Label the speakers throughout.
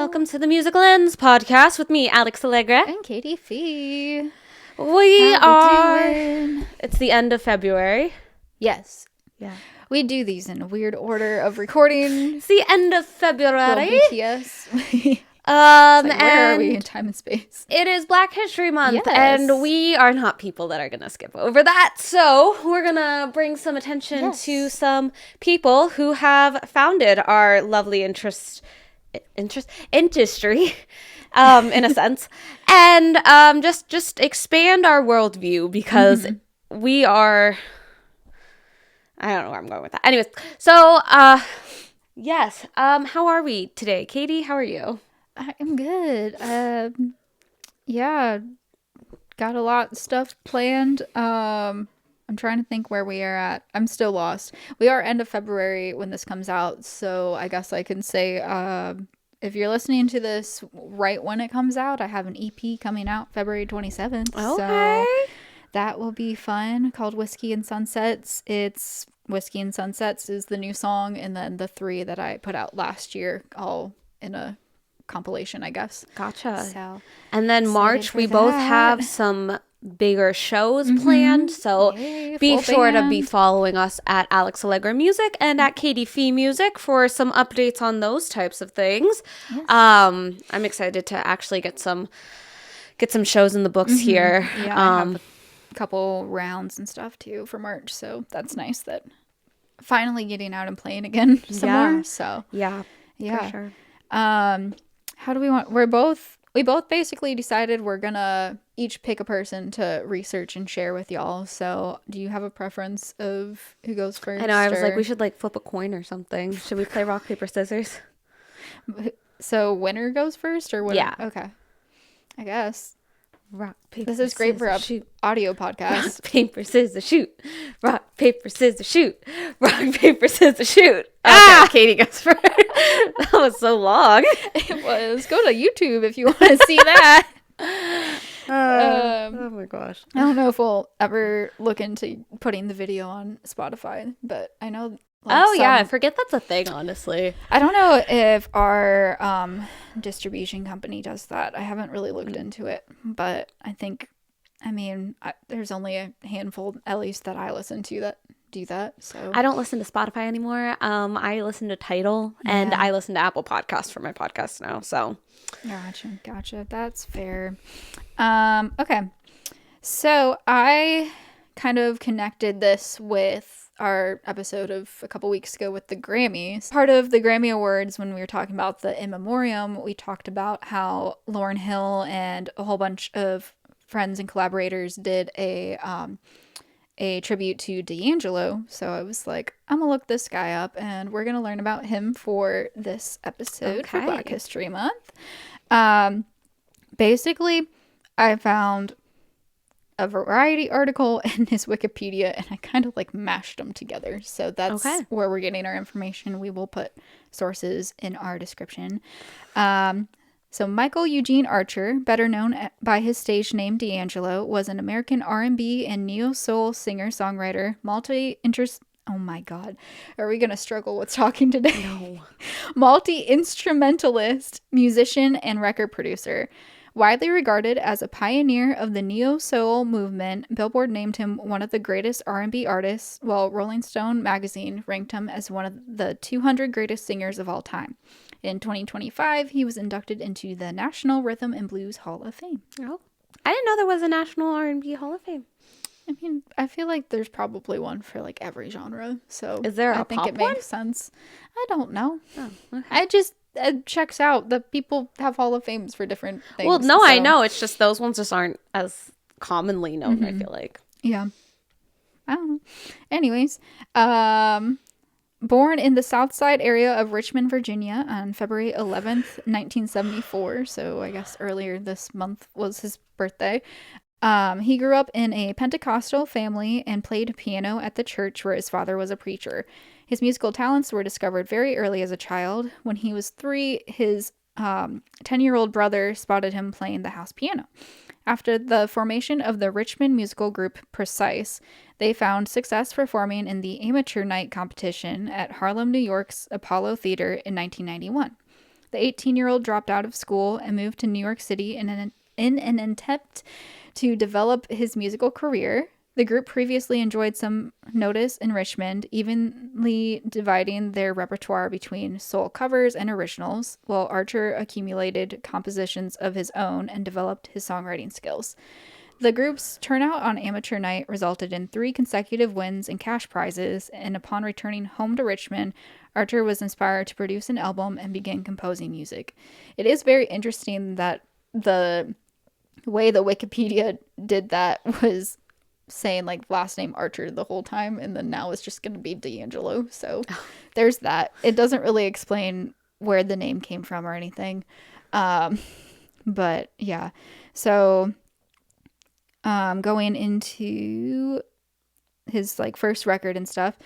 Speaker 1: welcome to the Musical Ends podcast with me, Alex Allegra.
Speaker 2: And Katie Fee.
Speaker 1: We
Speaker 2: How
Speaker 1: are...
Speaker 2: we doing?
Speaker 1: It's the end of February.
Speaker 2: Yes.
Speaker 1: Yeah.
Speaker 2: We do these in a weird order of recording.
Speaker 1: It's the end of February.
Speaker 2: BTS.
Speaker 1: and
Speaker 2: Where are we in time and space?
Speaker 1: it is Black History Month,
Speaker 2: Yes.
Speaker 1: and we are not people that are going to skip over that. So we're going to bring some attention to some people who have founded our lovely industry, in a sense, and just expand our worldview because we are. I don't know where I'm going with that. Anyways, so yes. How are we today, Katie? How are you?
Speaker 2: I am good. Yeah, got a lot of stuff planned. I'm trying to think where we are at. I'm still lost. We are end of February when this comes out, so I guess I can say if you're listening to this right when it comes out, I have an EP coming out February 27th.
Speaker 1: Okay.
Speaker 2: So that will be fun, called Whiskey and Sunsets. It's Whiskey and Sunsets is the new song, and then the 3 that I put out last year, all in a compilation, I guess.
Speaker 1: Gotcha.
Speaker 2: So,
Speaker 1: and then March, we both have some bigger shows planned. So
Speaker 2: Yay,
Speaker 1: be
Speaker 2: full
Speaker 1: sure to be
Speaker 2: band.
Speaker 1: following us at Alex Allegra Music and at Katie Fee Music for some updates on those types of things.
Speaker 2: Yes.
Speaker 1: I'm excited to actually get some shows in the books here.
Speaker 2: Yeah, I have a couple rounds and stuff too for March, so that's nice that finally getting out and playing again some more. So
Speaker 1: yeah,
Speaker 2: yeah.
Speaker 1: for sure.
Speaker 2: How do we want? We both basically decided we're gonna each pick a person to research and share with y'all. So do you have a preference of who goes first?
Speaker 1: I know. I was like, we should flip a coin or something. Should we play rock paper scissors?
Speaker 2: So winner goes first, or what?
Speaker 1: Yeah.
Speaker 2: Okay. I guess.
Speaker 1: Rock paper.
Speaker 2: This is great for
Speaker 1: shoot.
Speaker 2: audio podcast.
Speaker 1: Rock paper scissors shoot. Rock paper scissors shoot. Rock paper scissors shoot. Okay, Katie goes first. That was so long.
Speaker 2: It was. Go to YouTube if you want to see that.
Speaker 1: Oh my gosh.
Speaker 2: I don't know if we'll ever look into putting the video on Spotify, but I know.
Speaker 1: Yeah, I forget that's a thing, honestly.
Speaker 2: I don't know if our distribution company does that. I haven't really looked into it, but I think, there's only a handful, at least that I listen to, that do that. So
Speaker 1: I don't listen to Spotify anymore. I listen to Tidal and I listen to Apple Podcasts for my podcast now. So
Speaker 2: Gotcha. That's fair. Okay. So I kind of connected this with our episode of a couple weeks ago with the Grammys. Part of the Grammy Awards, when we were talking about the In Memoriam, we talked about how Lauryn Hill and a whole bunch of friends and collaborators did a tribute to D'Angelo. So I was like, I'm gonna look this guy up and we're gonna learn about him for this episode for Black History Month. Basically, I found a Variety article and his Wikipedia, and I kind of mashed them together. So that's where we're getting our information. We will put sources in our description. So Michael Eugene Archer, better known by his stage name D'Angelo, was an American R&B and neo-soul singer-songwriter, oh my god, are we gonna struggle with talking today?
Speaker 1: no.
Speaker 2: Multi-instrumentalist, musician, and record producer. Widely regarded as a pioneer of the neo-soul movement, Billboard named him one of the greatest R&B artists, while Rolling Stone magazine ranked him as one of the 200 greatest singers of all time. In 2025, he was inducted into the National Rhythm and Blues Hall of Fame.
Speaker 1: Oh, I didn't know there was a National R&B Hall of Fame.
Speaker 2: I feel like there's probably one for every genre. So
Speaker 1: is there
Speaker 2: I think it makes sense. I don't know.
Speaker 1: Oh, okay.
Speaker 2: It checks out that people have Hall of Fames for different things.
Speaker 1: Well, no, I know. It's just those ones just aren't as commonly known, I feel like.
Speaker 2: Yeah. I don't know. Anyways, born in the South Side area of Richmond, Virginia on February 11th, 1974. So I guess earlier this month was his birthday. He grew up in a Pentecostal family and played piano at the church where his father was a preacher. His musical talents were discovered very early as a child. When he was 3, his 10-year-old brother spotted him playing the house piano. After the formation of the Richmond musical group Precise, they found success performing in the amateur night competition at Harlem, New York's Apollo Theater in 1991. The 18-year-old dropped out of school and moved to New York City in an attempt to develop his musical career. The group previously enjoyed some notice in Richmond, evenly dividing their repertoire between soul covers and originals, while Archer accumulated compositions of his own and developed his songwriting skills. The group's turnout on amateur night resulted in 3 consecutive wins and cash prizes, and upon returning home to Richmond, Archer was inspired to produce an album and begin composing music. It is very interesting that the way the Wikipedia did that was saying like last name Archer the whole time, and then now it's just going to be D'Angelo. So there's that. It doesn't really explain where the name came from or anything. But yeah. So going into his like first record and stuff.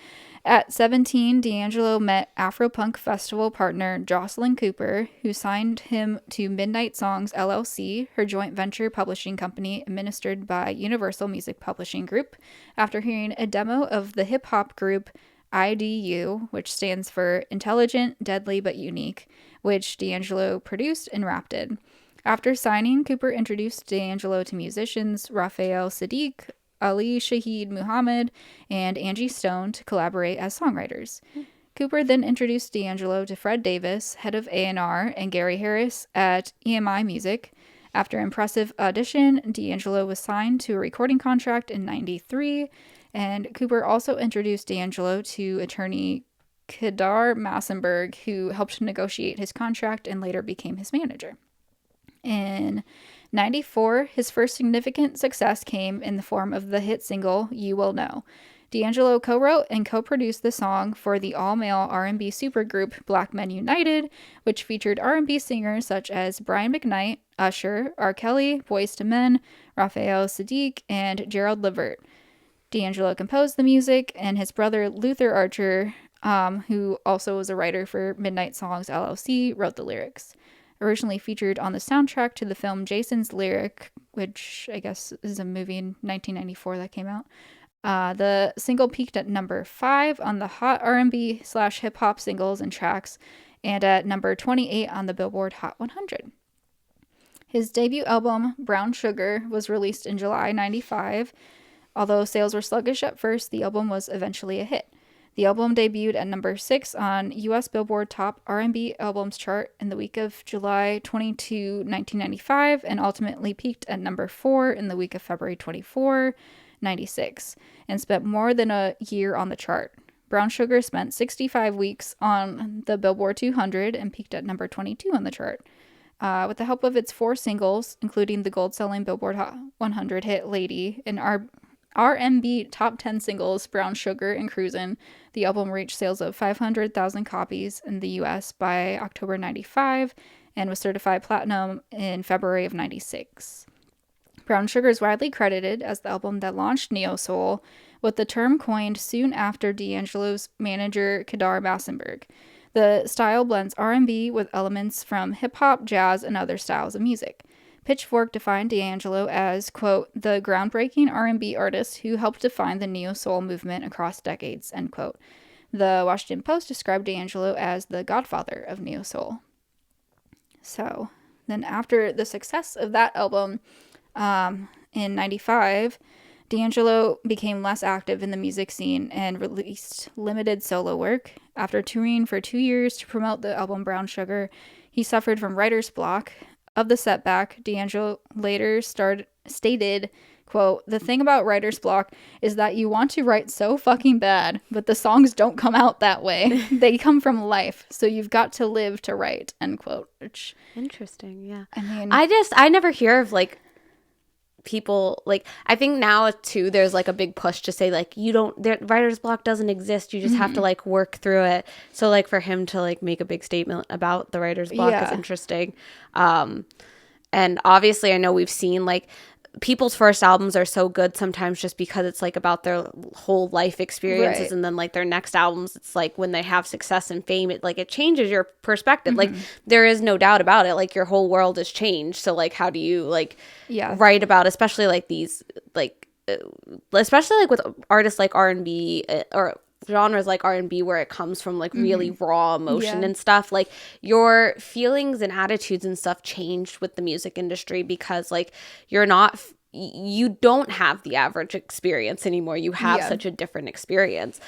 Speaker 2: At 17, D'Angelo met Afropunk festival partner Jocelyn Cooper, who signed him to Midnight Songs LLC, her joint venture publishing company administered by Universal Music Publishing Group, after hearing a demo of the hip-hop group IDU, which stands for Intelligent, Deadly, but Unique, which D'Angelo produced and rapped. After signing, Cooper introduced D'Angelo to musicians Raphael Sadiq, Ali Shaheed Muhammad, and Angie Stone to collaborate as songwriters. Cooper then introduced D'Angelo to Fred Davis, head of A&R, and Gary Harris at EMI Music. After impressive audition, D'Angelo was signed to a recording contract in '93, and Cooper also introduced D'Angelo to attorney Kedar Massenberg, who helped negotiate his contract and later became his manager. In '94, his first significant success came in the form of the hit single You Will Know. D'Angelo co-wrote and co-produced the song for the all-male R&B supergroup Black Men United, which featured R&B singers such as Brian McKnight, Usher, R. Kelly, Boyz II Men, Raphael Sadiq, and Gerald Levert. D'Angelo composed the music, and his brother Luther Archer, who also was a writer for Midnight Songs LLC, wrote the lyrics. Originally featured on the soundtrack to the film Jason's Lyric, which I guess is a movie in 1994 that came out. The single peaked at number 5 on the Hot R&B/hip-hop singles and tracks, and at number 28 on the Billboard Hot 100. His debut album, Brown Sugar, was released in July '95. Although sales were sluggish at first, the album was eventually a hit. The album debuted at number 6 on U.S. Billboard Top R&B Albums chart in the week of July 22, 1995, and ultimately peaked at number 4 in the week of February 24, 96, and spent more than a year on the chart. Brown Sugar spent 65 weeks on the Billboard 200 and peaked at number 22 on the chart. With the help of its 4 singles, including the gold-selling Billboard Hot 100 hit Lady and R&B top 10 singles, Brown Sugar and Cruisin', the album reached sales of 500,000 copies in the U.S. by October 95 and was certified platinum in February of 96. Brown Sugar is widely credited as the album that launched neo-soul, with the term coined soon after D'Angelo's manager Kedar Massenberg. The style blends R&B with elements from hip-hop, jazz, and other styles of music. Pitchfork defined D'Angelo as, quote, the groundbreaking R&B artist who helped define the neo-soul movement across decades, end quote. The Washington Post described D'Angelo as the godfather of neo-soul. So, then after the success of that album in '95, D'Angelo became less active in the music scene and released limited solo work. After touring for 2 years to promote the album Brown Sugar, he suffered from writer's block. Of the setback, D'Angelo later stated, quote, the thing about writer's block is that you want to write so fucking bad, but the songs don't come out that way. They come from life, so you've got to live to write, end quote. Which,
Speaker 1: interesting, yeah.
Speaker 2: I mean,
Speaker 1: I never hear of like people, like, I think now too there's like a big push to say like writer's block doesn't exist, you just have to like work through it. So like for him to like make a big statement about the writer's block is interesting. And obviously I know we've seen like people's first albums are so good sometimes just because it's like about their whole life experiences, right. And then like their next albums, it's like when they have success and fame, it changes your perspective. Like there is no doubt about it, like your whole world has changed. So like how do you like write about, especially like these like especially like with artists like R&B or genres like R&B where it comes from like really raw emotion
Speaker 2: Yeah.
Speaker 1: and stuff, like your feelings and attitudes and stuff changed with the music industry because like you don't have the average experience anymore. You have
Speaker 2: Yeah.
Speaker 1: such a different experience.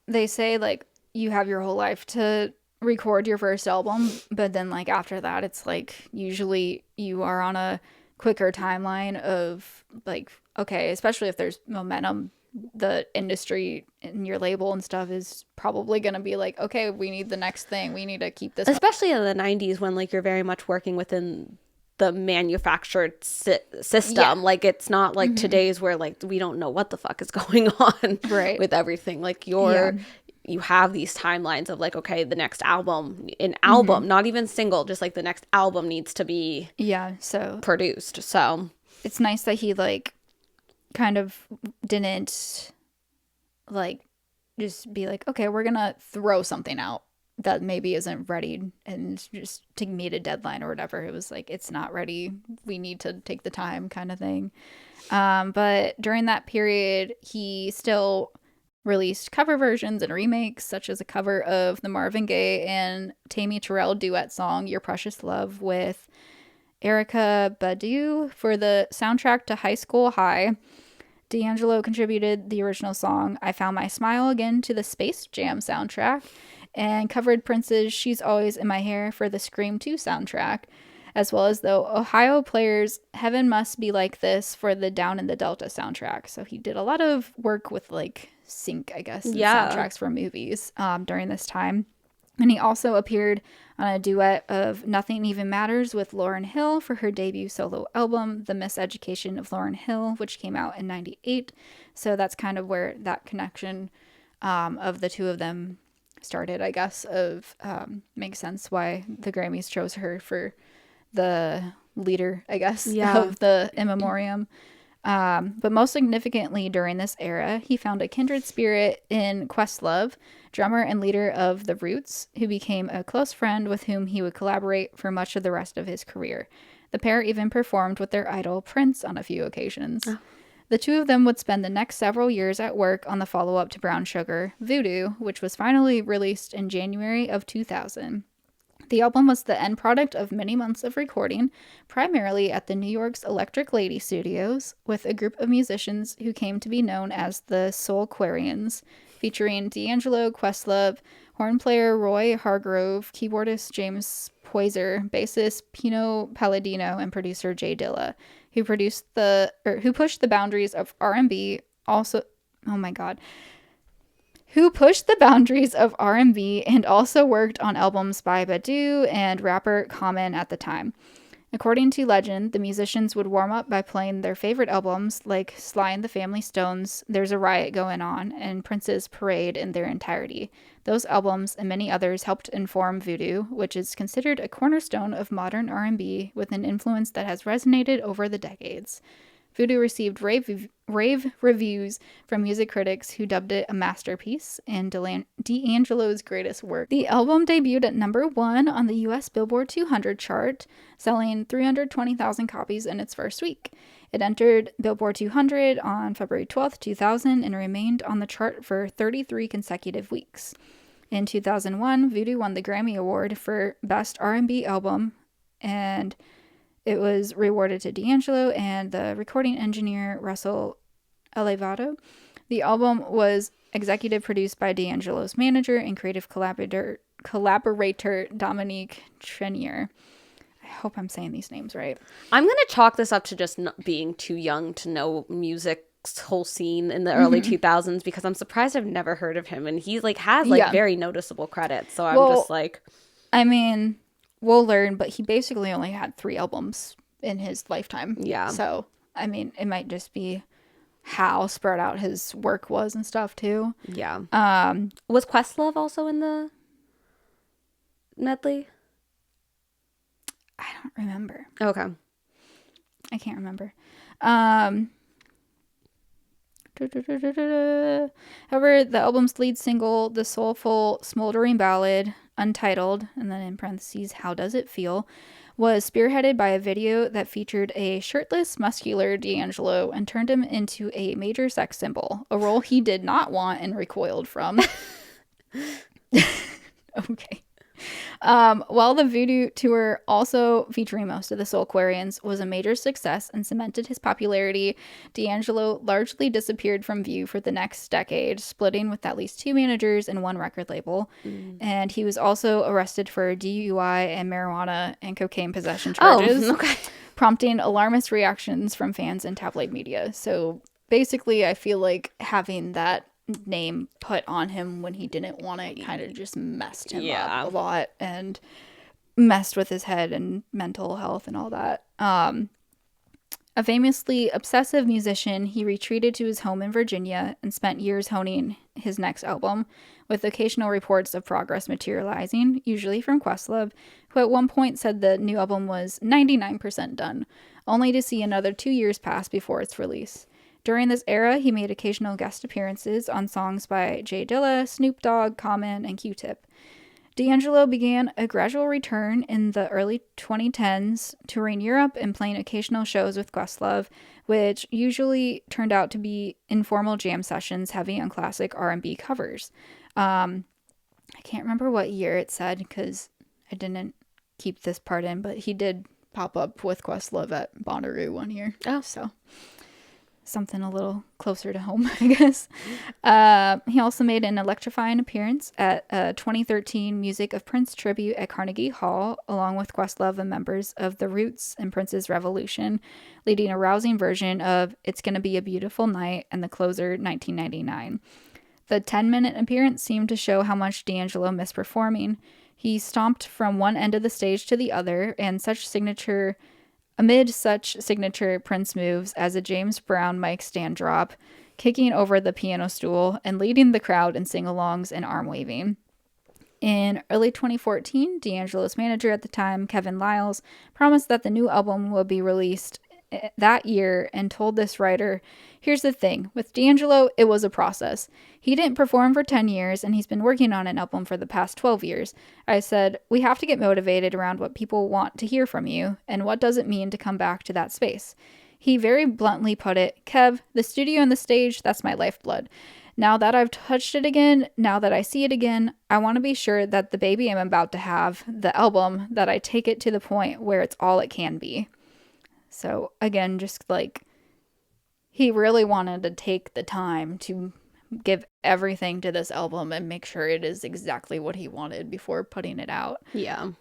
Speaker 2: They say like you have your whole life to record your first album, but then like after that it's like usually you are on a quicker timeline of like, okay, especially if there's momentum, the industry and your label and stuff is probably going to be like, okay, we need the next thing, we need to keep this
Speaker 1: Especially in the 90s when like you're very much working within the manufactured system. Like it's not like today's where like we don't know what the fuck is going on
Speaker 2: Right.
Speaker 1: with everything. Like you have these timelines of like, okay, the next album, not even single, just like the next album needs to be
Speaker 2: so
Speaker 1: produced. So
Speaker 2: it's nice that he like kind of didn't like just be like, okay, we're gonna throw something out that maybe isn't ready and just to meet a deadline or whatever. It was like, it's not ready, we need to take the time kind of thing. But during that period he still released cover versions and remakes, such as a cover of the Marvin Gaye and Tammy Terrell duet song Your Precious Love with Erykah Badu for the soundtrack to High School High. D'Angelo contributed the original song I Found My Smile Again to the Space Jam soundtrack and covered Prince's She's Always in My Hair for the Scream 2 soundtrack, as well as the Ohio Players' Heaven Must Be Like This for the Down in the Delta soundtrack. So he did a lot of work with like sync, I guess, and soundtracks for movies during this time. And he also appeared on a duet of Nothing Even Matters with Lauryn Hill for her debut solo album, The Miseducation of Lauryn Hill, which came out in 98. So that's kind of where that connection of the two of them started, I guess, of makes sense why the Grammys chose her for the leader, I guess, of the In Memoriam. But most significantly during this era, he found a kindred spirit in Questlove, drummer and leader of The Roots, who became a close friend with whom he would collaborate for much of the rest of his career. The pair even performed with their idol Prince on a few occasions. Oh. The two of them would spend the next several years at work on the follow-up to Brown Sugar, Voodoo, which was finally released in January of 2000. The album was the end product of many months of recording, primarily at the New York's Electric Lady Studios, with a group of musicians who came to be known as the Soulquarians, featuring D'Angelo, Questlove, horn player Roy Hargrove, keyboardist James Poyser, bassist Pino Palladino, and producer Jay Dilla, who pushed the boundaries of R&B. Who pushed the boundaries of R&B and also worked on albums by Badu and rapper Common at the time. According to legend, the musicians would warm up by playing their favorite albums like Sly and the Family Stone's There's a Riot Going On and Prince's Parade in their entirety. Those albums and many others helped inform Voodoo, which is considered a cornerstone of modern R&B with an influence that has resonated over the decades. Voodoo received rave reviews from music critics who dubbed it a masterpiece and D'Angelo's greatest work. The album debuted at number 1 on the US Billboard 200 chart, selling 320,000 copies in its first week. It entered Billboard 200 on February 12th, 2000, and remained on the chart for 33 consecutive weeks. In 2001, Voodoo won the Grammy Award for Best R&B Album, and it was rewarded to D'Angelo and the recording engineer Russell Elevado. The album was executive produced by D'Angelo's manager and creative collaborator Dominique Trenier. I hope I'm saying these names right.
Speaker 1: I'm going to chalk this up to just not being too young to know music's whole scene in the early 2000s because I'm surprised I've never heard of him. And he has very noticeable credits. So I'm just like...
Speaker 2: I mean... We'll learn, but he basically only had 3 albums in his lifetime.
Speaker 1: Yeah.
Speaker 2: So, I mean, it might just be how spread out his work was and stuff, too.
Speaker 1: Yeah. Was Questlove also in the medley?
Speaker 2: I don't remember.
Speaker 1: Okay.
Speaker 2: I can't remember. However, the album's lead single, the soulful, smoldering ballad, Untitled, and then in parentheses, How Does It Feel, was spearheaded by a video that featured a shirtless, muscular D'Angelo and turned him into a major sex symbol, a role he did not want and recoiled from. Okay. While the Voodoo tour, also featuring most of the Soulquarians, was a major success and cemented his popularity, D'Angelo largely disappeared from view for the next decade, splitting with at least 2 managers and 1 record label. And he was also arrested for DUI and marijuana and cocaine possession charges, prompting alarmist reactions from fans and tabloid media. So basically, I feel like having that name put on him when he didn't want it kind of just messed him up a lot and messed with his head and mental health and all that. A famously obsessive musician, he retreated to his home in Virginia and spent years honing his next album, with occasional reports of progress materializing, usually from Questlove, who at one point said the new album was 99% done, only to see another 2 years pass before its release. During this era, he made occasional guest appearances on songs by Jay Dilla, Snoop Dogg, Common, and Q-Tip. D'Angelo began a gradual return in the early 2010s, touring Europe and playing occasional shows with Questlove, which usually turned out to be informal jam sessions heavy on classic R&B covers. I can't remember what year it said because I didn't keep this part in, but he did pop up with Questlove at Bonnaroo one year.
Speaker 1: Oh,
Speaker 2: so something a little closer to home, I guess. He also made an electrifying appearance at a 2013 Music of Prince tribute at Carnegie Hall, along with Questlove and members of The Roots and Prince's Revolution, leading a rousing version of It's Gonna Be a Beautiful Night and the closer 1999. The 10-minute appearance seemed to show how much D'Angelo missed performing. He stomped from one end of the stage to the other, and amid such signature Prince moves as a James Brown mic stand drop, kicking over the piano stool, and leading the crowd in sing-alongs and arm waving. In early 2014, D'Angelo's manager at the time, Kevin Liles, promised that the new album would be released that year and told this writer, "Here's the thing, with D'Angelo, it was a process. He didn't perform for 10 years and he's been working on an album for the past 12 years. I said, we have to get motivated around what people want to hear from you and what does it mean to come back to that space." He very bluntly put it, "Kev, the studio and the stage, that's my lifeblood. Now that I've touched it again, now that I see it again, I want to be sure that the baby I'm about to have, the album, that I take it to the point where it's all it can be." So again, just like he really wanted to take the time to give everything to this album and make sure it is exactly what he wanted before putting it out.
Speaker 1: Yeah.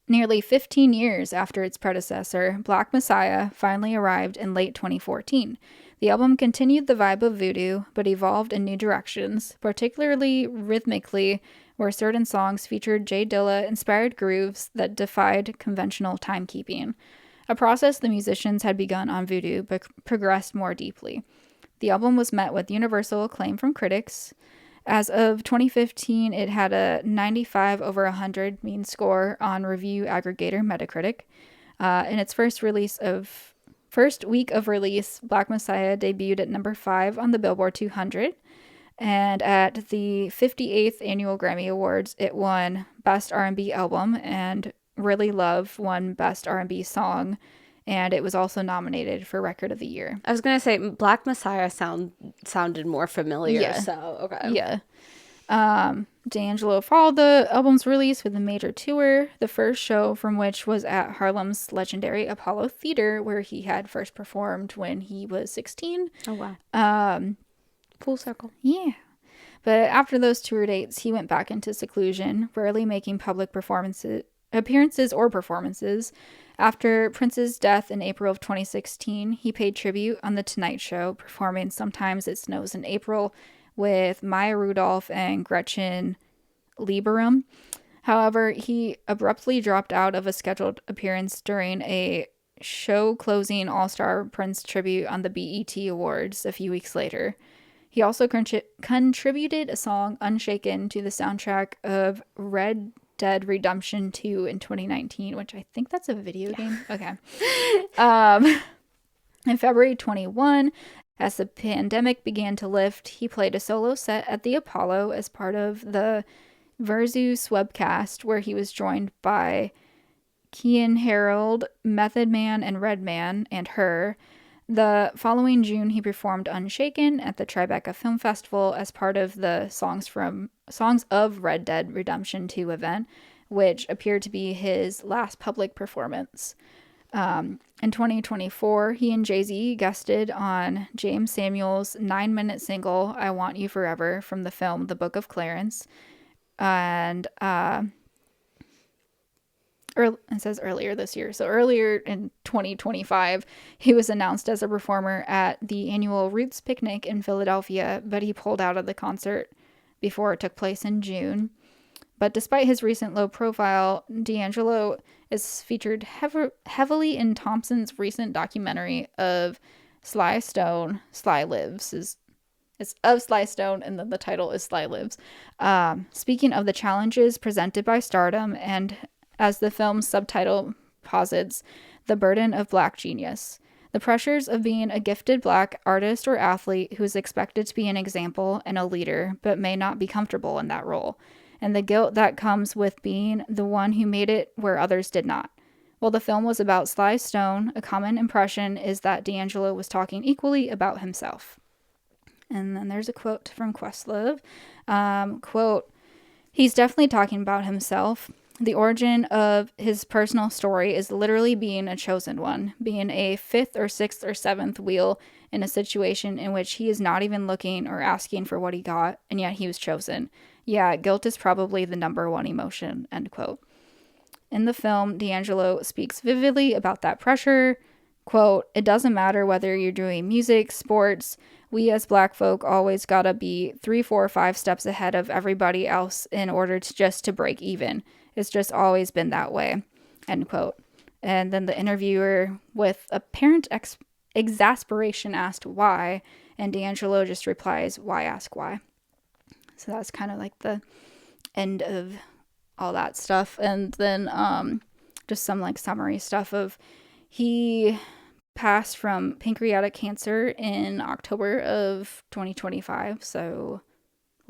Speaker 2: Nearly 15 years after its predecessor, Black Messiah finally arrived in late 2014. The album continued the vibe of Voodoo, but evolved in new directions, particularly rhythmically, where certain songs featured Jay Dilla-inspired grooves that defied conventional timekeeping, a process the musicians had begun on Voodoo but progressed more deeply. The album was met with universal acclaim from critics. As of 2015, it had a 95 over 100 mean score on review aggregator Metacritic. In its first week of release, Black Messiah debuted at number 5 on the Billboard 200. And at the 58th Annual Grammy Awards, it won Best R&B Album, and Really Love won Best R&B Song, and it was also nominated for Record of the Year.
Speaker 1: I was going to say Black Messiah sounded more familiar,
Speaker 2: Yeah.
Speaker 1: so okay.
Speaker 2: Yeah. D'Angelo followed the album's release with a major tour, the first show from which was at Harlem's legendary Apollo Theater, where he had first performed when he was 16.
Speaker 1: Oh, wow. Full circle.
Speaker 2: Yeah. But after those tour dates, he went back into seclusion, rarely making public appearances or performances. After Prince's death in April of 2016, he paid tribute on The Tonight Show, performing Sometimes It Snows in April with Maya Rudolph and Gretchen Lieberum. However, he abruptly dropped out of a scheduled appearance during a show-closing all-star Prince tribute on the BET Awards a few weeks later. He also contributed a song, Unshaken, to the soundtrack of Red Dead Redemption 2 in 2019, which I think that's a video game. Okay. In February 21, as the pandemic began to lift, he played a solo set at the Apollo as part of the Versus webcast, where he was joined by Kean Harold, Method Man, and Redman, and Her. The following June, he performed Unshaken at the Tribeca Film Festival as part of the Songs of Red Dead Redemption 2 event, which appeared to be his last public performance. In 2024, he and Jay-Z guested on James Samuel's 9-minute single, I Want You Forever, from the film The Book of Clarence. And it says earlier this year. So earlier in 2025, he was announced as a performer at the annual Roots Picnic in Philadelphia, but he pulled out of the concert before it took place in June. But despite his recent low profile, D'Angelo is featured heavily in Thompson's recent documentary of Sly Stone, Sly Lives. It's of Sly Stone, and then the title is Sly Lives. Speaking of the challenges presented by stardom, and as the film's subtitle posits, the burden of Black genius. The pressures of being a gifted Black artist or athlete who is expected to be an example and a leader, but may not be comfortable in that role. And the guilt that comes with being the one who made it where others did not. While the film was about Sly Stone, a common impression is that D'Angelo was talking equally about himself. And then there's a quote from Questlove. Quote, he's definitely talking about himself. The origin of his personal story is literally being a chosen one, being a 5th or 6th or 7th wheel in a situation in which he is not even looking or asking for what he got, and yet he was chosen. Yeah, guilt is probably the number one emotion, end quote. In the film, D'Angelo speaks vividly about that pressure. Quote, it doesn't matter whether you're doing music, sports, we as Black folk always gotta be 3, 4, 5 steps ahead of everybody else in order to just to break even. It's just always been that way, end quote. And then the interviewer, with apparent exasperation, asked why, and D'Angelo just replies, why ask why? So that's kind of like the end of all that stuff. And then just some like summary stuff of he passed from pancreatic cancer in October of 2025, so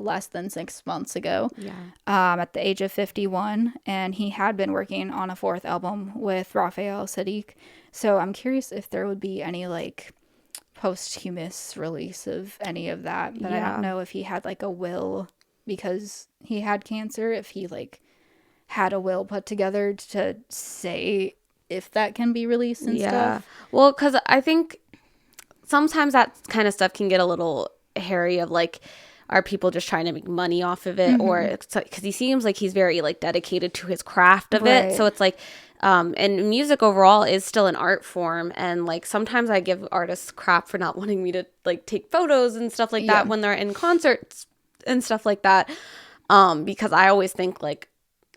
Speaker 2: less than 6 months ago.
Speaker 1: Yeah.
Speaker 2: At the age of 51, and he had been working on a 4th album with Raphael Saadiq. So I'm curious if there would be any like posthumous release of any of that, but I don't know if he had like a will because he had cancer, if he like had a will put together to say if that can be released and stuff.
Speaker 1: Well, because I think sometimes that kind of stuff can get a little hairy of like, are people just trying to make money off of it? Mm-hmm. Or because he seems like he's very like dedicated to his craft of it. So it's like, and music overall is still an art form. And like sometimes I give artists crap for not wanting me to like take photos and stuff like that when they're in concerts and stuff like that. Because I always think like,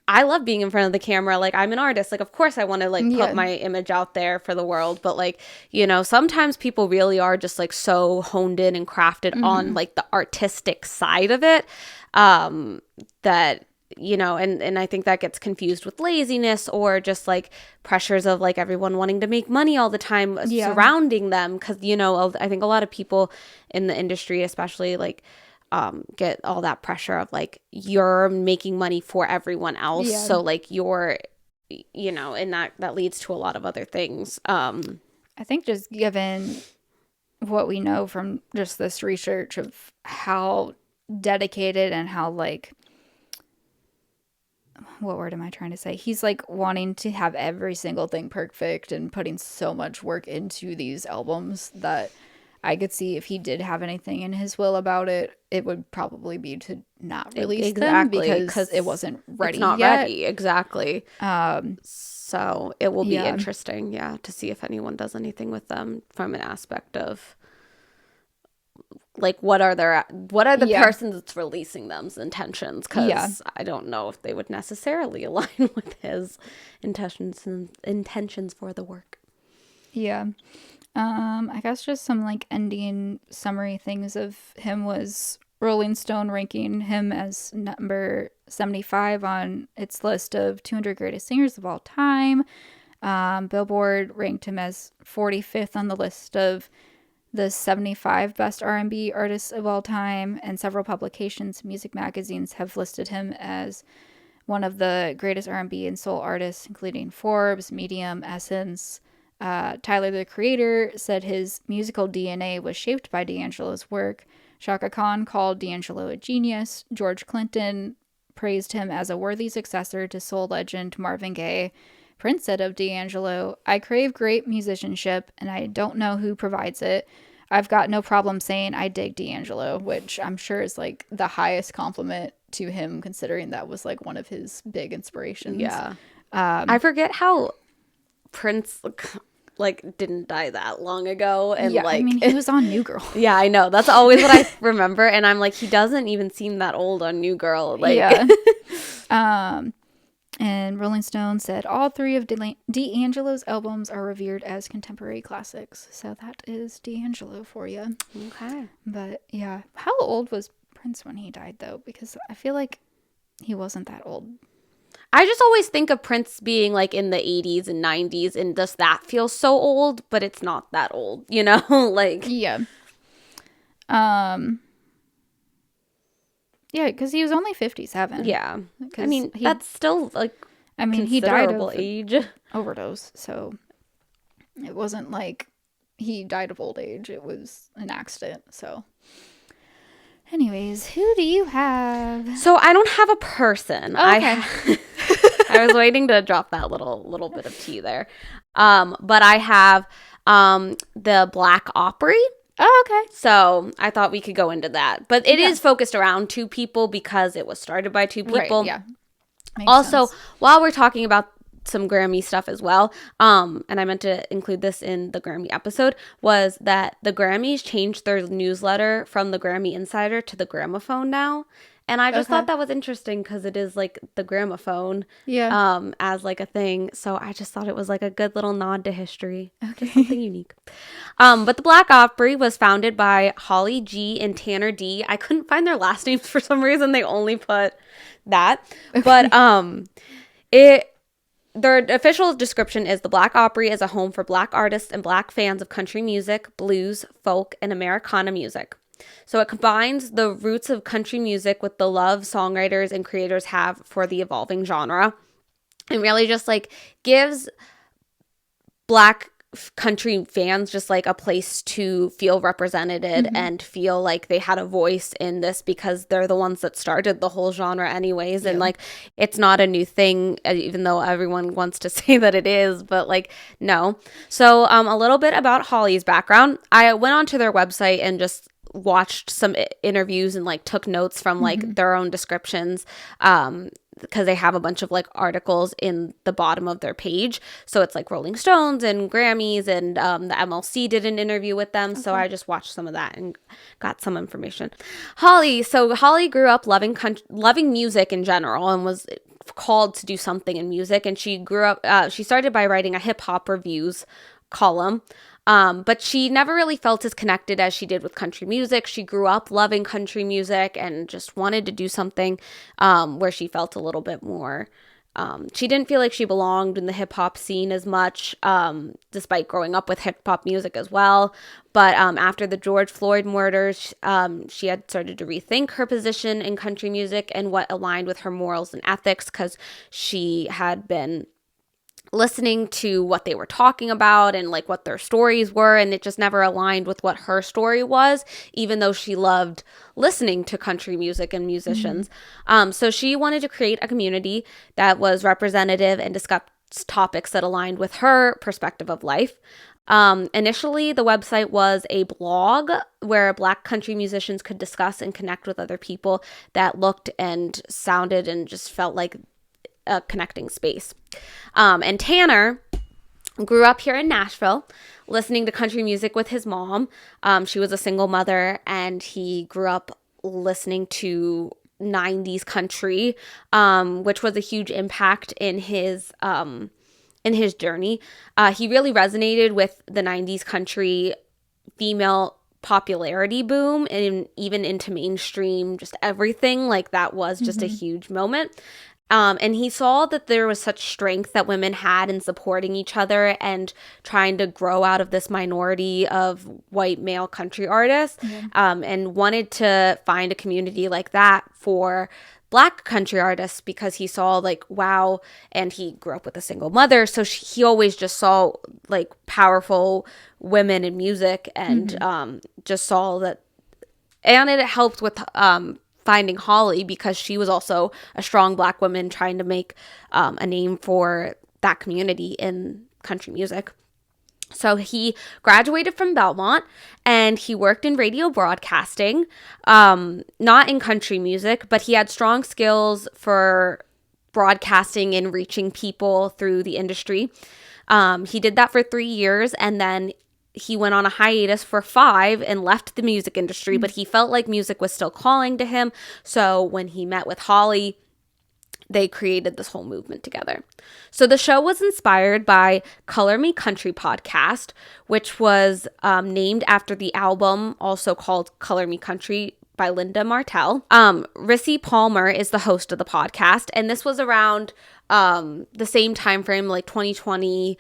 Speaker 1: I love being in front of the camera. Like, I'm an artist. Like, of course I want to like put my image out there for the world. But like, you know, sometimes people really are just like so honed in and crafted on like the artistic side of it, that, you know, and I think that gets confused with laziness or just like pressures of like everyone wanting to make money all the time surrounding them. Cause, you know, I think a lot of people in the industry, especially like, get all that pressure of like you're making money for everyone else, so like you're, you know, and that leads to a lot of other things. I
Speaker 2: think just given what we know from just this research of how dedicated and how like, what word am I trying to say? He's like wanting to have every single thing perfect and putting so much work into these albums that I could see if he did have anything in his will about it, it would probably be to not release them because it wasn't ready. It's not ready,
Speaker 1: exactly. So it will be interesting, to see if anyone does anything with them from an aspect of like what are the person that's releasing them's intentions? Because I don't know if they would necessarily align with his intentions for the work.
Speaker 2: Yeah. I guess just some like ending summary things of him was Rolling Stone ranking him as number 75 on its list of 200 greatest singers of all time. Billboard ranked him as 45th on the list of the 75 best R&B artists of all time, and several publications, music magazines have listed him as one of the greatest R&B and soul artists, including Forbes, Medium, Essence. Tyler, the Creator, said his musical DNA was shaped by D'Angelo's work. Shaka Khan called D'Angelo a genius. George Clinton praised him as a worthy successor to soul legend Marvin Gaye. Prince said of D'Angelo, "I crave great musicianship, and I don't know who provides it. I've got no problem saying I dig D'Angelo," which I'm sure is like the highest compliment to him, considering that was like one of his big inspirations.
Speaker 1: Yeah. I forget how Prince like didn't die that long ago, and
Speaker 2: yeah,
Speaker 1: like
Speaker 2: I mean, he was on New Girl.
Speaker 1: Yeah, I know. That's always what I remember, and I'm like, he doesn't even seem that old on New Girl. Like,
Speaker 2: yeah. And Rolling Stone said all three of D'Angelo's albums are revered as contemporary classics. So that is D'Angelo for you.
Speaker 1: Okay.
Speaker 2: But yeah, how old was Prince when he died though? Because I feel like he wasn't that old.
Speaker 1: I just always think of Prince being like in the 80s and 90s, and does that feel so old? But it's not that old, you know? Like,
Speaker 2: yeah. Yeah, because he was only 57.
Speaker 1: Yeah. I mean, that's still like,
Speaker 2: I mean, he died of
Speaker 1: age.
Speaker 2: Overdose, so it wasn't like he died of old age. It was an accident, so. Anyways, who do you have?
Speaker 1: So I don't have a person.
Speaker 2: Oh, okay.
Speaker 1: I was waiting to drop that little bit of tea there. But I have the Black Opry.
Speaker 2: Oh, okay.
Speaker 1: So I thought we could go into that. But it is focused around two people because it was started by two people.
Speaker 2: Right, yeah. Makes
Speaker 1: also,
Speaker 2: sense.
Speaker 1: while we're talking about some Grammy stuff as well, and I meant to include this in the Grammy episode, was that the Grammys changed their newsletter from the Grammy Insider to the Gramophone now. And I just thought that was interesting because it is like the gramophone as like a thing. So I just thought it was like a good little nod to history. Okay. Something unique. But the Black Opry was founded by Holly G and Tanner D. I couldn't find their last names for some reason. They only put that. Okay. But their official description is the Black Opry is a home for Black artists and Black fans of country music, blues, folk, and Americana music. So it combines the roots of country music with the love songwriters and creators have for the evolving genre, and really just like gives Black country fans just like a place to feel represented and feel like they had a voice in this because they're the ones that started the whole genre anyways. And like, it's not a new thing, even though everyone wants to say that it is, but like, no. So a little bit about Holly's background. I went onto their website and just watched some interviews and like took notes from like their own descriptions because they have a bunch of like articles in the bottom of their page. So it's like Rolling Stones and Grammys, and the MLC did an interview with them. Okay. So I just watched some of that and got some information. Holly grew up loving music in general and was called to do something in music. And she started by writing a hip hop reviews column. But she never really felt as connected as she did with country music. She grew up loving country music and just wanted to do something where she felt a little bit more. She didn't feel like she belonged in the hip hop scene as much, despite growing up with hip hop music as well. But after the George Floyd murders, she had started to rethink her position in country music and what aligned with her morals and ethics, because she had been listening to what they were talking about and like what their stories were, and it just never aligned with what her story was, even though she loved listening to country music and musicians. So she wanted to create a community that was representative and discussed topics that aligned with her perspective of life. Initially, the website was a blog where Black country musicians could discuss and connect with other people that looked and sounded and just felt like a connecting space. And Tanner grew up here in Nashville, listening to country music with his mom. She was a single mother, and he grew up listening to 90s country, which was a huge impact in his journey. He really resonated with the 90s country female popularity boom, and even into mainstream, just everything. Like, that was just a huge moment. And he saw that there was such strength that women had in supporting each other and trying to grow out of this minority of white male country artists, and wanted to find a community like that for Black country artists, because he saw like, wow, and he grew up with a single mother, so he always just saw like powerful women in music, and just saw that. And it helped with finding Holly, because she was also a strong Black woman trying to make a name for that community in country music. So he graduated from Belmont, and he worked in radio broadcasting, not in country music, but he had strong skills for broadcasting and reaching people through the industry. He did that for 3 years, and then he went on a hiatus for 5 and left the music industry, but he felt like music was still calling to him. So when he met with Holly, they created this whole movement together. So the show was inspired by Color Me Country podcast, which was named after the album, also called Color Me Country by Linda Martell. Rissy Palmer is the host of the podcast, and this was around the same time frame, like 2020.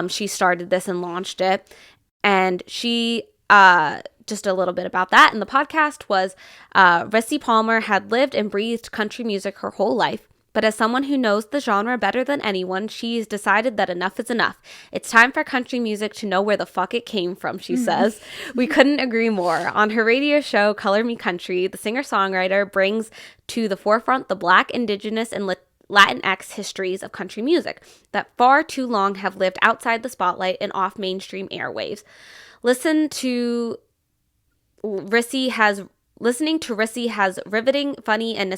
Speaker 1: She started this and launched it. And she, just a little bit about that. And the podcast was, Rissy Palmer had lived and breathed country music her whole life. But as someone who knows the genre better than anyone, she's decided that enough is enough. It's time for country music to know where the fuck it came from, she says. We couldn't agree more. On her radio show, Color Me Country, the singer-songwriter brings to the forefront the Black, Indigenous, and Latinx histories of country music that far too long have lived outside the spotlight and off mainstream airwaves. Listening to Rissy has riveting, funny, and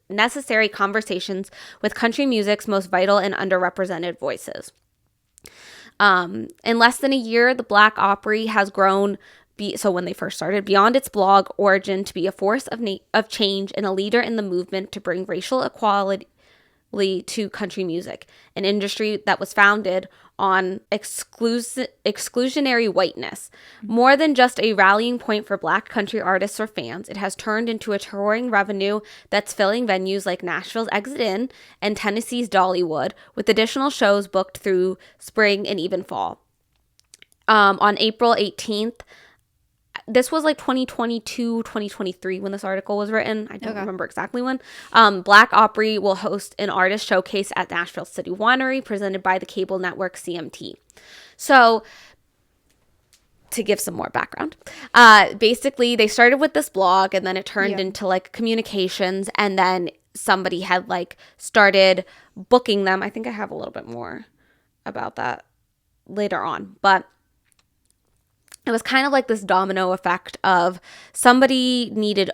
Speaker 1: necessary conversations with country music's most vital and underrepresented voices. In less than a year, the Black Opry has grown, so when they first started, beyond its blog origin to be a force of change and a leader in the movement to bring racial equality to country music, an industry that was founded on exclusionary whiteness. More than just a rallying point for Black country artists or fans, it has turned into a touring revenue that's filling venues like Nashville's Exit Inn and Tennessee's Dollywood, with additional shows booked through spring and even fall. On April 18th, this was like 2022, 2023 when this article was written. I don't remember exactly when. Black Opry will host an artist showcase at Nashville City Winery presented by the cable network CMT. So, to give some more background, basically they started with this blog, and then it turned into like communications, and then somebody had like started booking them. I think I have a little bit more about that later on, but it was kind of like this domino effect of somebody needed,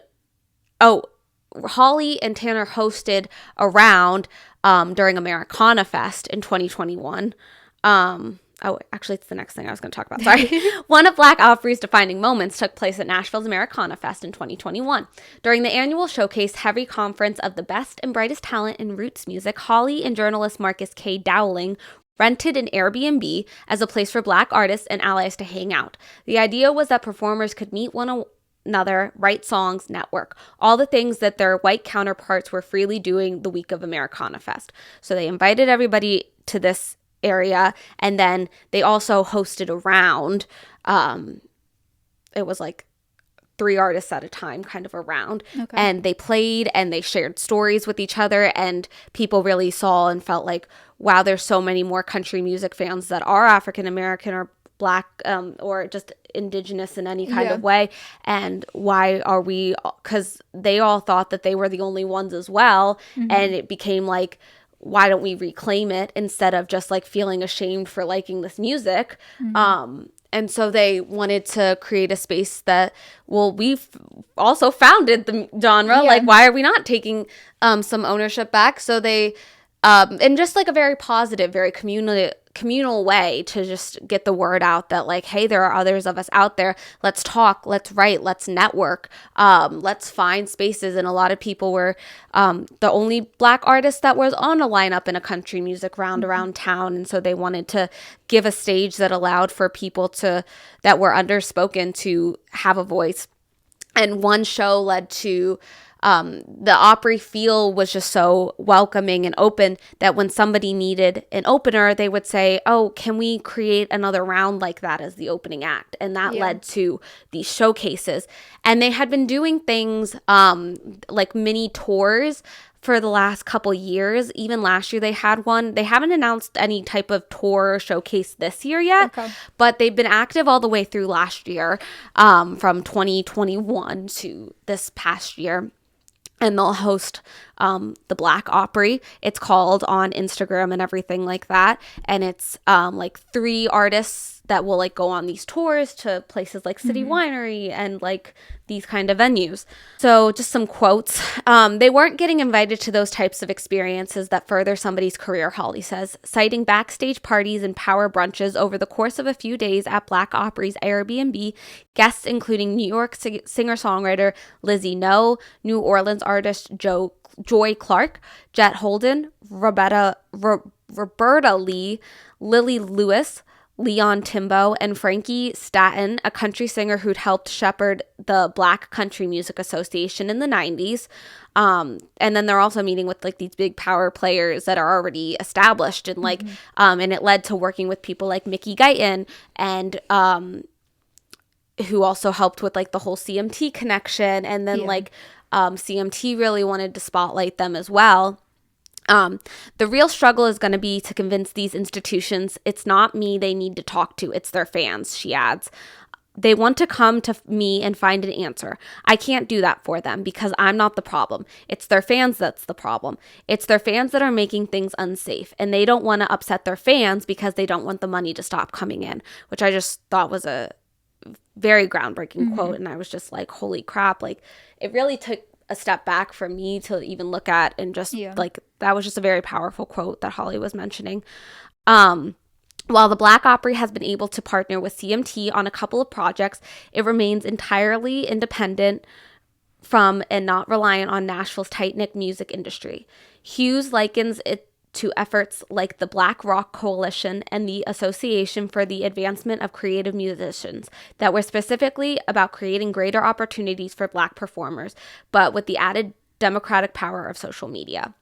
Speaker 1: Holly and Tanner hosted a round during Americana Fest in 2021. Actually, it's the next thing I was going to talk about. Sorry. One of Black Opry's defining moments took place at Nashville's Americana Fest in 2021. During the annual showcase heavy conference of the best and brightest talent in roots music, Holly and journalist Marcus K. Dowling rented an Airbnb as a place for Black artists and allies to hang out. The idea was that performers could meet one another, write songs, network, all the things that their white counterparts were freely doing the week of Americana Fest. So they invited everybody to this area, and then they also hosted a round. It was like 3 artists at a time, kind of a round. Okay. And they played and they shared stories with each other, and people really saw and felt like, wow, there's so many more country music fans that are African American or Black, or just Indigenous in any kind of way. And why are we, because they all thought that they were the only ones as well. And it became like, why don't we reclaim it instead of just like feeling ashamed for liking this music? And so they wanted to create a space that, well, we've also founded the genre. Like, why are we not taking some ownership back? So they, and just like a very positive, very communal way to just get the word out that like, hey, there are others of us out there. Let's talk, let's write, let's network, let's find spaces. And a lot of people were the only Black artist that was on a lineup in a country music round around town. And so they wanted to give a stage that allowed for people that were underspoken to have a voice. And one show led to The Opry feel was just so welcoming and open that when somebody needed an opener, they would say, oh, can we create another round like that as the opening act? And that led to these showcases. And they had been doing things like mini tours for the last couple years. Even last year they had one. They haven't announced any type of tour or showcase this year yet, but they've been active all the way through last year, from 2021 to this past year. And they'll host the Black Opry, it's called, on Instagram and everything like that. And it's like 3 artists that will like go on these tours to places like City Winery and like these kind of venues. So just some quotes. They weren't getting invited to those types of experiences that further somebody's career, Holly says, citing backstage parties and power brunches over the course of a few days at Black Opry's Airbnb. Guests including New York singer-songwriter Lizzie No, New Orleans artist Joy Clark, Jet Holden, Roberta Lee, Lily Lewis, Leon Timbo, and Frankie Staten, a country singer who'd helped shepherd the Black Country Music Association in the 90s. And then they're also meeting with like these big power players that are already established, and like and it led to working with people like Mickey Guyton, and who also helped with like the whole CMT connection. And then CMT really wanted to spotlight them as well. The real struggle is going to be to convince these institutions it's not me they need to talk to, it's their fans, she adds. They want to come to me and find an answer. I can't do that for them because I'm not the problem. It's their fans that's the problem. It's their fans that are making things unsafe, and they don't want to upset their fans because they don't want the money to stop coming in, which I just thought was a very groundbreaking quote. And I was just like, holy crap, like it really took a step back for me to even look at, and just like that was just a very powerful quote that Holly was mentioning. While the Black Opry has been able to partner with CMT on a couple of projects, it remains entirely independent from and not reliant on Nashville's tight-knit music industry. Hughes likens it to efforts like the Black Rock Coalition and the Association for the Advancement of Creative Musicians that were specifically about creating greater opportunities for Black performers, but with the added democratic power of social media.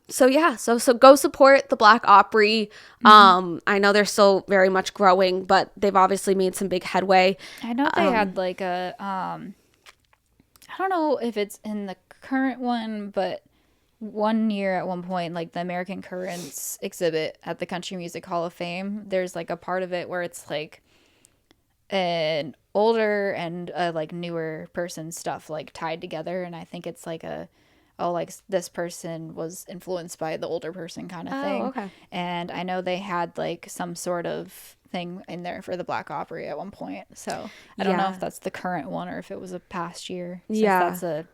Speaker 1: So yeah, so go support the Black Opry. I know they're still very much growing, but they've obviously made some big headway.
Speaker 2: I know they had like a I don't know if it's in the current one, but one year at one point, like the American Currents exhibit at the Country Music Hall of Fame, there's like a part of it where it's like an older and a like newer person stuff like tied together, and I think it's like like this person was influenced by the older person kind of thing.
Speaker 1: Okay.
Speaker 2: And I know they had like some sort of thing in there for the Black Opry at one point, so I don't know if that's the current one or if it was a past year, since that's a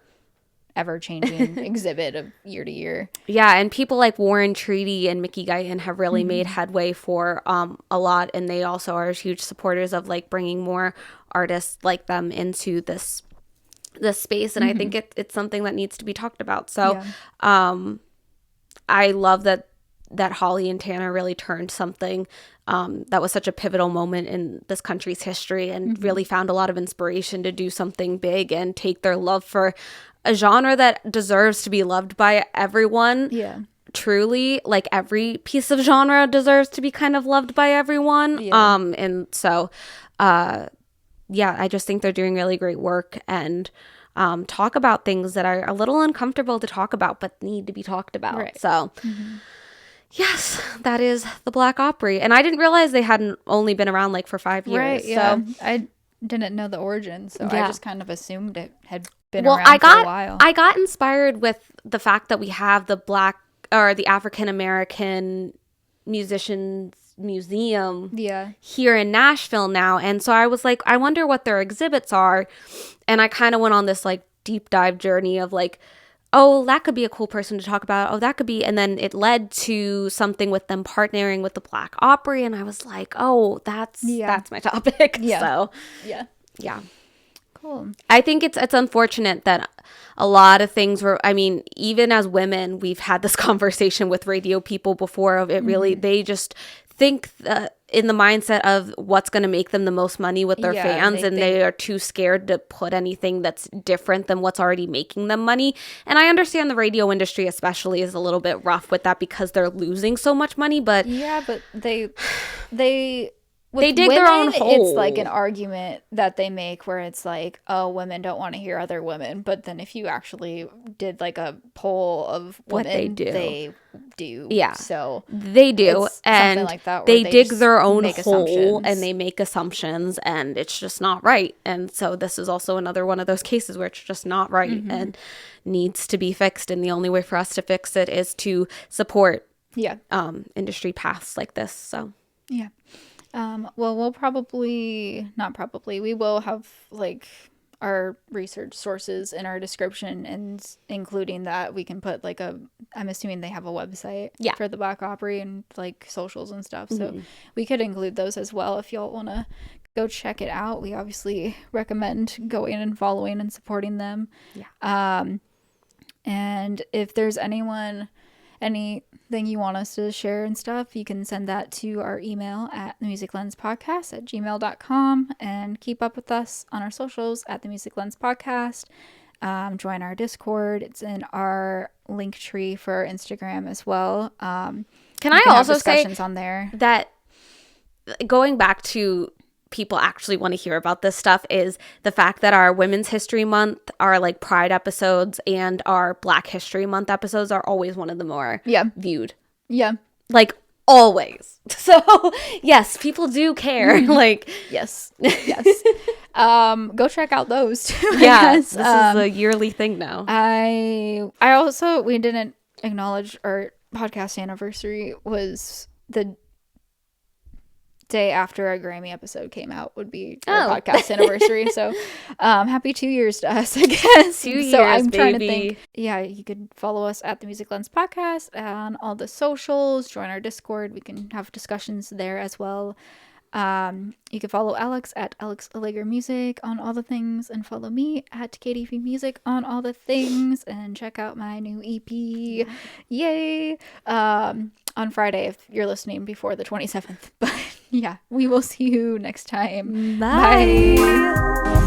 Speaker 2: ever-changing exhibit of year to year.
Speaker 1: Yeah, and people like Warren Treaty and Mickey Guyton have really made headway for a lot, and they also are huge supporters of like bringing more artists like them into this space, and I think it's something that needs to be talked about. So I love that Holly and Tanner really turned something that was such a pivotal moment in this country's history, and really found a lot of inspiration to do something big and take their love for a genre that deserves to be loved by everyone. Yeah. Truly, like every piece of genre deserves to be kind of loved by everyone. Yeah. And so, I just think they're doing really great work, and talk about things that are a little uncomfortable to talk about, but need to be talked about. Right. So, yes, that is the Black Opry. And I didn't realize they hadn't only been around like for 5 years.
Speaker 2: Right, yeah. So I didn't know the origin, so I just kind of assumed it had been around for a while.
Speaker 1: I got inspired with the fact that we have the the African American Musicians Museum here in Nashville now, and so I was like, I wonder what their exhibits are, and I kind of went on this like deep dive journey of like, oh, that could be a cool person to talk about, oh, that could be, and then it led to something with them partnering with the Black Opry, and I was like, oh, that's my topic. So yeah.
Speaker 2: Cool.
Speaker 1: I think it's unfortunate that a lot of things were, I mean, even as women, we've had this conversation with radio people before of it really, they just think that in the mindset of what's going to make them the most money with their
Speaker 2: Yeah,
Speaker 1: fans, and they are too scared to put anything that's different than what's already making them money. And I understand the radio industry especially is a little bit rough with that because they're losing so much money, but
Speaker 2: yeah, but they
Speaker 1: they dig their own hole.
Speaker 2: It's like an argument that they make where it's like, oh, women don't want to hear other women. But then if you actually did like a poll of
Speaker 1: what
Speaker 2: women,
Speaker 1: they
Speaker 2: do.
Speaker 1: Yeah.
Speaker 2: So
Speaker 1: they do. And
Speaker 2: like that,
Speaker 1: they dig
Speaker 2: just
Speaker 1: their own
Speaker 2: make
Speaker 1: hole
Speaker 2: assumptions.
Speaker 1: and they make assumptions, and it's just not right. And so this is also another one of those cases where it's just not right and needs to be fixed. And the only way for us to fix it is to support industry paths like this. So
Speaker 2: yeah. Well, we will have like our research sources in our description, and including that we can put like I'm assuming they have a website for the Black Opry and like socials and stuff. So we could include those as well if y'all want to go check it out. We obviously recommend going and following and supporting them. Yeah. And if there's anything you want us to share and stuff, you can send that to our email at themusiclenspodcast@gmail.com, and keep up with us on our socials at the Music Lens Podcast. Join our Discord. It's in our link tree for our Instagram as well.
Speaker 1: Can I also say
Speaker 2: on there
Speaker 1: that going back to people actually want to hear about this stuff is the fact that our Women's History Month, our like Pride episodes, and our Black History Month episodes are always one of the more viewed.
Speaker 2: Yeah.
Speaker 1: Like always. So yes, people do care. Like
Speaker 2: yes. Go check out those too.
Speaker 1: Yeah. This is a yearly thing now.
Speaker 2: We didn't acknowledge our podcast anniversary was the day after our Grammy episode came out would be our podcast anniversary. So happy 2 years to us, I guess.
Speaker 1: 2 years,
Speaker 2: so I'm trying to
Speaker 1: baby.
Speaker 2: think. Yeah, you could follow us at the Music Lens Podcast on all the socials, join our Discord. We can have discussions there as well. You can follow Alex at Alex Allegra Music on all the things, and follow me at KDV Music on all the things, and check out my new EP. Yay! On Friday if you're listening before the 27th. But yeah, we will see you next time.
Speaker 1: Bye.